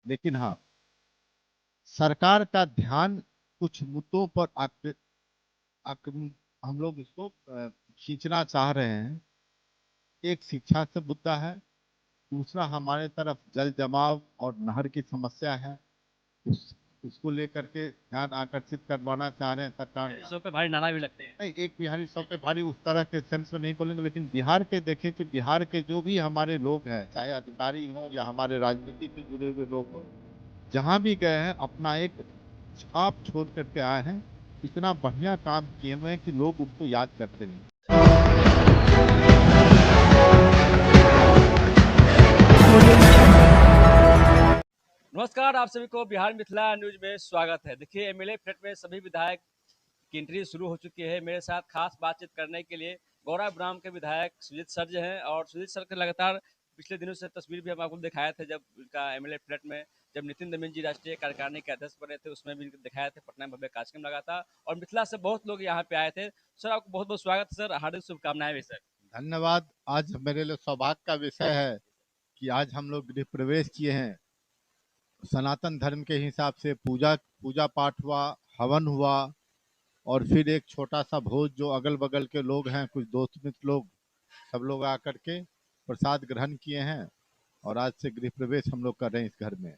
लेकिन हाँ, सरकार का ध्यान कुछ मुद्दों पर हम लोग इसको खींचना चाह रहे हैं। एक शिक्षा से मुद्दा है, दूसरा हमारे तरफ जल जमाव और नहर की समस्या है। उस उसको लेकर के ध्यान आकर्षित करवाना चाह रहे हैं सरकार का। सौ पे भारी नारा भी लगते हैं। नहीं, एक बिहारी सौ पे भारी उस तरह के सेंस में नहीं बोलेंगे, लेकिन बिहार के देखें तो बिहार के जो भी हमारे लोग हैं, चाहे अधिकारी हों या हमारे राजनीति से जुड़े हुए लोग हों, जहाँ भी गए हैं अपना एक छाप छोड़ करके आए हैं। इतना बढ़िया काम किए हुए हैं कि लोग उनको याद करते नहीं। नमस्कार, आप सभी को बिहार मिथिला न्यूज में स्वागत है। देखिए, एमएलए फ्लैट में सभी विधायक की एंट्री शुरू हो चुकी है। मेरे साथ खास बातचीत करने के लिए गौरा ब्राह्म के विधायक सुजीत सर जो हैं, और सुजीत सर के लगातार पिछले दिनों से तस्वीर भी हम आपको दिखाए थे, जब उनका एमएलए फ्लैट में जब नितिन दमेन जी राष्ट्रीय कार्यकारिणी के अध्यक्ष बने थे, उसमें भी दिखाए थे। पटना में भव्य कार्यक्रम लगा था और मिथिला से बहुत लोग यहाँ पे आए थे। सर, आपको बहुत बहुत स्वागत है सर, हार्दिक शुभकामनाएं भी सर। धन्यवाद। आज मेरे लिए सौभाग्य का विषय है कि आज हम लोग गृह प्रवेश किए हैं। सनातन धर्म के हिसाब से पूजा पूजा पाठ हुआ, हवन हुआ, और फिर एक छोटा सा भोज जो अगल बगल के लोग हैं, कुछ दोस्त मित्र लोग, सब लोग आकर के प्रसाद ग्रहण किए हैं। और आज से गृह प्रवेश हम लोग कर रहे हैं इस घर में।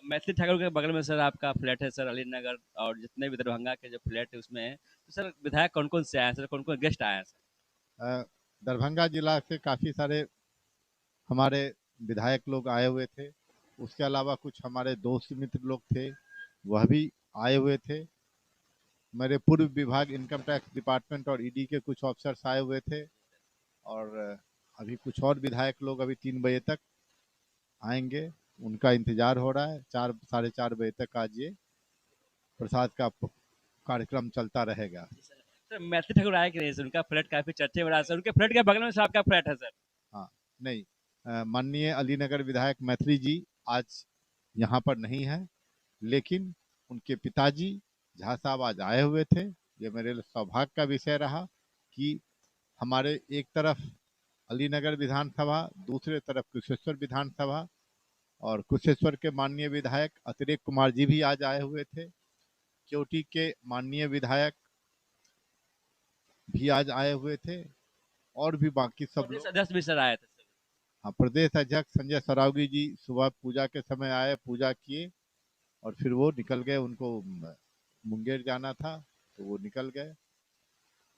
मैथिली ठाकुर के बगल में सर आपका फ्लैट है सर, अली नगर, और जितने भी दरभंगा के जो फ्लैट है उसमें है। तो सर, विधायक कौन कौन से आए हैं सर, कौन कौन गेस्ट आए हैं सर? अ, दरभंगा जिला से काफ़ी सारे हमारे विधायक लोग आए हुए थे। उसके अलावा कुछ हमारे दोस्त मित्र लोग थे, वह भी आए हुए थे। मेरे पूर्व विभाग इनकम टैक्स डिपार्टमेंट और ईडी के कुछ ऑफिसर्स आए हुए थे। और अभी कुछ और विधायक लोग अभी 3 बजे तक आएंगे, उनका इंतजार हो रहा है। 4 साढ़े 4 बजे तक आज ये प्रसाद का कार्यक्रम चलता रहेगा। सर, मैथिली ठाकुर आए कि नहीं सर? उनका फ्लैट काफी चर्चे में रहा है सर, उनके फ्लैट के बगल में सर आपका फ्लैट है सर। हाँ, नहीं, माननीय अलीनगर विधायक मैथिली जी आज यहाँ पर नहीं है, लेकिन उनके पिताजी झा साहब आज आए हुए थे। ये मेरे लिए सौभाग्य का विषय रहा कि हमारे एक तरफ अलीनगर विधानसभा, दूसरे तरफ कुशेश्वर विधानसभा, और कुशेश्वर के माननीय विधायक अतिरेक कुमार जी भी आज आए हुए थे। केवटी के माननीय विधायक भी आज आए हुए थे, और भी बाकी सब प्रदेश लोग। अध्यक्ष भी सर आए थे सर। हाँ, प्रदेश अध्यक्ष संजय सरावगी जी सुबह पूजा के समय आए, पूजा किए और फिर वो निकल गए। उनको मुंगेर जाना था तो वो निकल गए।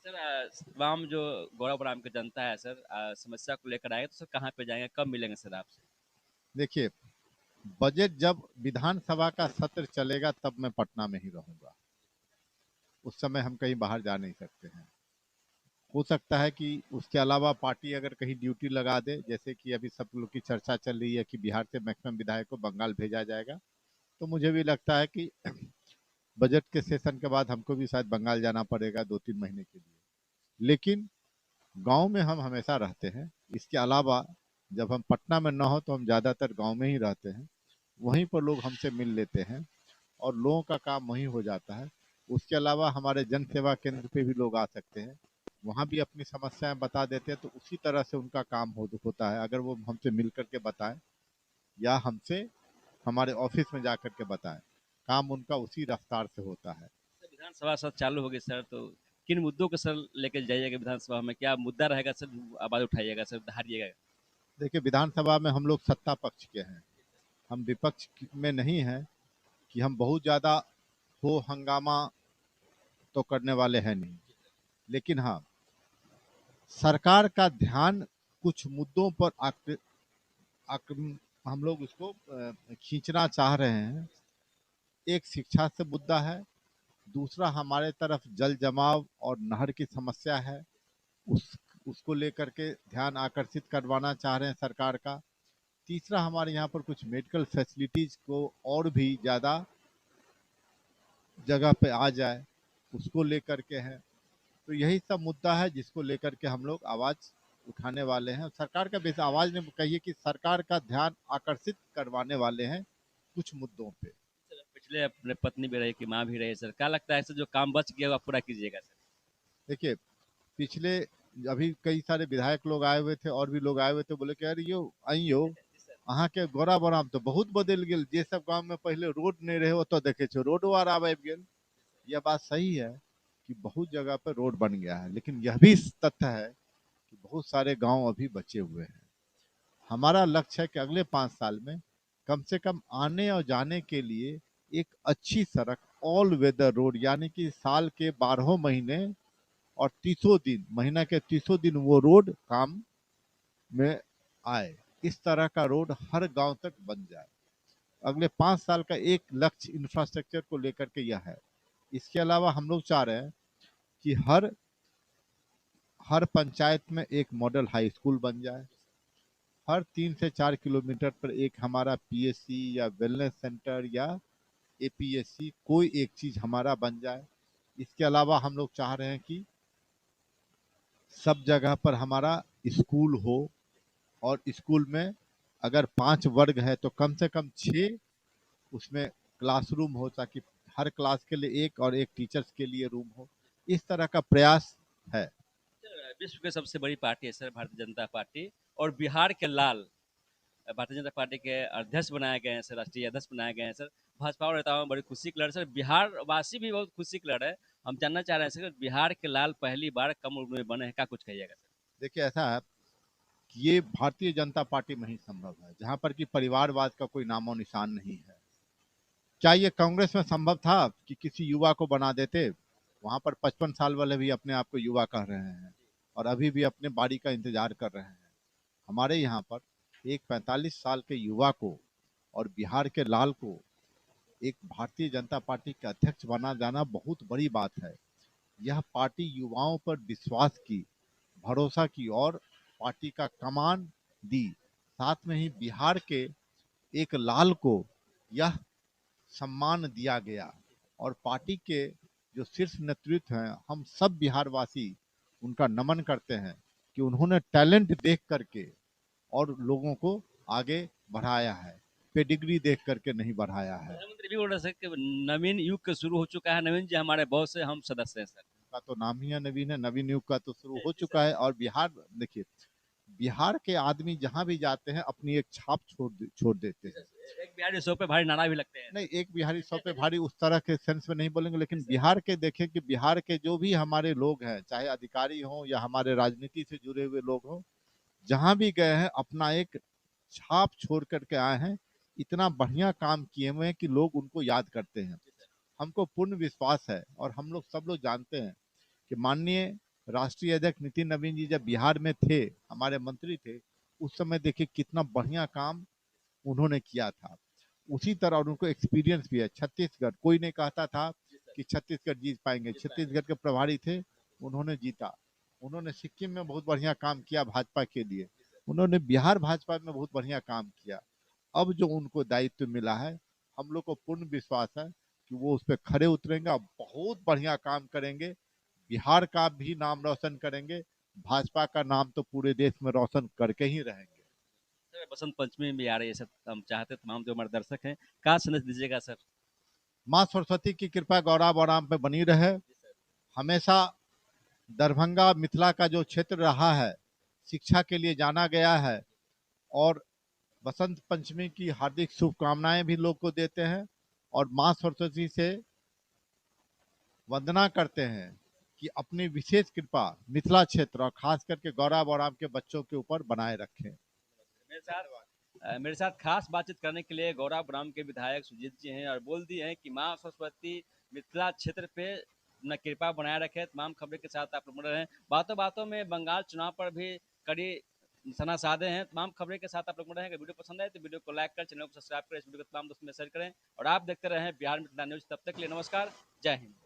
सर, तमाम जो गौरव की जनता है सर, समस्या को लेकर आए तो सर कहाँ पे जाएंगे, कब मिलेंगे सर आपसे? देखिए, बजट जब विधानसभा का सत्र चलेगा तब मैं पटना में ही रहूंगा। उस समय हम कहीं बाहर जा नहीं सकते हैं। हो सकता है कि उसके अलावा पार्टी अगर कहीं ड्यूटी लगा दे, जैसे कि अभी सब लोग की चर्चा चल रही है कि बिहार से मैक्सिमम विधायक को बंगाल भेजा जाएगा, तो मुझे भी लगता है कि बजट के सेशन के बाद हमको भी शायद बंगाल जाना पड़ेगा 2-3 महीने के लिए। लेकिन गांव में हम हमेशा रहते हैं। इसके अलावा जब हम पटना में ना हो तो हम ज़्यादातर गांव में ही रहते हैं। वहीं पर लोग हमसे मिल लेते हैं और लोगों का काम वहीं हो जाता है। उसके अलावा हमारे जन सेवा केंद्र पे भी लोग आ सकते हैं, वहाँ भी अपनी समस्याएं बता देते हैं, तो उसी तरह से उनका काम होता है। अगर वो हमसे मिल करके बताएं या हमसे हमारे ऑफिस में जा करके बताएं, काम उनका उसी रफ्तार से होता है। सर, विधानसभा सर चालू होगी सर, तो किन मुद्दों को सर लेकर जाइएगा विधानसभा में? क्या मुद्दा रहेगा सर, आवाज उठाइएगा सर, हारिएगा? देखिए, विधानसभा में हम लोग सत्ता पक्ष के हैं, हम विपक्ष में नहीं हैं कि हम बहुत ज़्यादा हो हंगामा तो करने वाले हैं नहीं। लेकिन हाँ, सरकार का ध्यान कुछ मुद्दों पर हम लोग इसको खींचना चाह रहे हैं। एक शिक्षा से मुद्दा है, दूसरा हमारे तरफ जल जमाव और नहर की समस्या है। उस उसको लेकर के ध्यान आकर्षित करवाना चाह रहे हैं सरकार का। तीसरा, हमारे यहाँ पर कुछ मेडिकल फैसिलिटीज को और भी ज़्यादा जगह पे आ जाए, उसको लेकर के है। तो यही सब मुद्दा है जिसको लेकर के हम लोग आवाज़ उठाने वाले हैं। सरकार का बेस आवाज़ में कहिए कि सरकार का ध्यान आकर्षित करवाने वाले हैं कुछ मुद्दों पे। सर, पिछले अपने पत्नी भी रही कि माँ भी रही सर, क्या लगता है सर जो काम बच गया वो आप पूरा कीजिएगा सर? देखिए, पिछले अभी कई सारे विधायक लोग आए हुए थे और भी लोग आए हुए थे, बोले कि यार यो आई हो, अहाँ के गोरा बोराम तो बहुत बदल गेल। जे सब गांव में पहले रोड नहीं रहे, तो देखे छो रोडो आर आब गेल। यह बात सही है कि बहुत जगह पर रोड बन गया है, लेकिन यह भी तथ्य है कि बहुत सारे गांव अभी बचे हुए हैं। हमारा लक्ष्य है कि अगले 5 साल में कम से कम आने और जाने के लिए एक अच्छी सड़क, ऑल वेदर रोड, यानी कि साल के 12 महीने और 30 दिन, महीना के 30 दिन वो रोड काम में आए। इस तरह का रोड हर गांव तक बन जाए। अगले 5 साल का एक लक्ष्य इंफ्रास्ट्रक्चर को लेकर के यह है। इसके अलावा हम लोग चाह रहे हैं कि हर हर पंचायत में एक मॉडल हाई स्कूल बन जाए। हर 3 से 4 किलोमीटर पर एक हमारा पीएससी या वेलनेस सेंटर या एपीएससी, कोई एक चीज हमारा बन जाए। इसके अलावा हम लोग चाह रहे हैं कि सब जगह पर हमारा स्कूल हो, और स्कूल में अगर 5 वर्ग है तो कम से कम 6 उसमें क्लासरूम हो, ताकि हर क्लास के लिए एक और एक टीचर्स के लिए रूम हो। इस तरह का प्रयास है। विश्व की सबसे बड़ी पार्टी है सर भारतीय जनता पार्टी, और बिहार के लाल भारतीय जनता पार्टी के अध्यक्ष बनाए गए हैं सर, राष्ट्रीय अध्यक्ष बनाए गए हैं सर। भाजपा और नेताओं में बड़ी खुशी की लहर सर, बिहार वासी भी बहुत खुशी की लहर है। हम जानना चाह रहे हैं सर, बिहार के लाल पहली बार कम उम्र में बने हैं, क्या कुछ कहिएगा सर? देखिए, ऐसा है कि ये भारतीय जनता पार्टी में ही संभव है, जहां पर कि परिवारवाद का कोई नामो निशान नहीं है। क्या ये कांग्रेस में संभव था कि किसी युवा को बना देते? वहां पर 55 साल वाले भी अपने आप को युवा कह रहे हैं और अभी भी अपने बारी का इंतजार कर रहे हैं। हमारे यहाँ पर एक 45 साल के युवा को और बिहार के लाल को एक भारतीय जनता पार्टी के अध्यक्ष बना जाना बहुत बड़ी बात है। यह पार्टी युवाओं पर विश्वास की, भरोसा की और पार्टी का कमान दी। साथ में ही बिहार के एक लाल को यह सम्मान दिया गया, और पार्टी के जो शीर्ष नेतृत्व हैं, हम सब बिहारवासी उनका नमन करते हैं कि उन्होंने टैलेंट देख करके और लोगों को आगे बढ़ाया है, पेडिग्री देख करके नहीं बढ़ाया है। प्रधानमंत्री भी बोल रहे सर कि नवीन युग का शुरू हो चुका है, नवीन जी हमारे बॉस है, हम सदस्य हैं सर। का तो नाम ही है नवीन है, नवीन युग का तो शुरू हो जी सर। चुका है। और बिहार, देखिए, बिहार के आदमी जहां भी जाते हैं अपनी एक छाप छोड़ देते जी हैं। सर, एक बिहारी 100 पे भारी नारा भी लगते हैं। नहीं, एक बिहारी 100 पे भारी उस तरह के सेंस में नहीं बोलेंगे, लेकिन बिहार के देखें कि बिहार के जो भी हमारे लोग हैं, चाहे अधिकारी हों या हमारे राजनीति से जुड़े हुए लोग हों, जहां भी गए हैं अपना एक छाप छोड़ करके आए हैं। इतना बढ़िया काम किए हुए हैं कि लोग उनको याद करते हैं। हमको पूर्ण विश्वास है और हम लोग सब लोग जानते हैं कि माननीय राष्ट्रीय अध्यक्ष नितिन नवीन जी जब बिहार में थे, हमारे मंत्री थे, उस समय देखिए कितना बढ़िया काम उन्होंने किया था। उसी तरह और उनको एक्सपीरियंस भी है। छत्तीसगढ़, कोई नहीं कहता था कि छत्तीसगढ़ जीत पाएंगे, छत्तीसगढ़ के प्रभारी थे, उन्होंने जीता। उन्होंने सिक्किम में बहुत बढ़िया काम किया भाजपा के लिए, उन्होंने बिहार भाजपा में बहुत बढ़िया काम किया। अब जो उनको दायित्व मिला है, हम लोग को पूर्ण विश्वास है कि वो उस पर खड़े उतरेंगे और बहुत बढ़िया काम करेंगे। बिहार का भी नाम रोशन करेंगे, भाजपा का नाम तो पूरे देश में रोशन करके ही रहेंगे। सर बसंत पंचमी भी आ रही है सर, हम चाहते हैं तमाम जो हमारे दर्शक हैं, क्या संदेश दीजिएगा सर? माँ सरस्वती की कृपा गौरा बौराम पे बनी रहे। हमेशा दरभंगा मिथिला का जो क्षेत्र रहा है, शिक्षा के लिए जाना गया है, और बसंत पंचमी की हार्दिक शुभकामनाएं भी लोग को देते हैं, और माँ सरस्वती से वंदना करते हैं कि अपनी विशेष कृपा मिथिला क्षेत्र और खास करके गौरा बौराम के बच्चों के ऊपर बनाए रखें। मेरे साथ खास बातचीत करने के लिए गौरा ब्राह्म के विधायक सुजीत जी हैं, और बोल दिए हैं कि माँ सरस्वती मिथिला क्षेत्र पे न कृपा बनाए रखे। तमाम खबरें के साथ आप लोग बने रहें। बातों बातों में बंगाल चुनाव पर भी कड़ी निशाना साधे हैं। तमाम खबरें के साथ आप लोग बने रहेंगे। वीडियो पसंद आए तो वीडियो को लाइक कर, चैनल को सब्सक्राइब करें, इस वीडियो को तमाम दोस्तों में शेयर करें, और आप देखते रहें बिहार मिथिला न्यूज। तब तक के लिए नमस्कार, जय हिंद।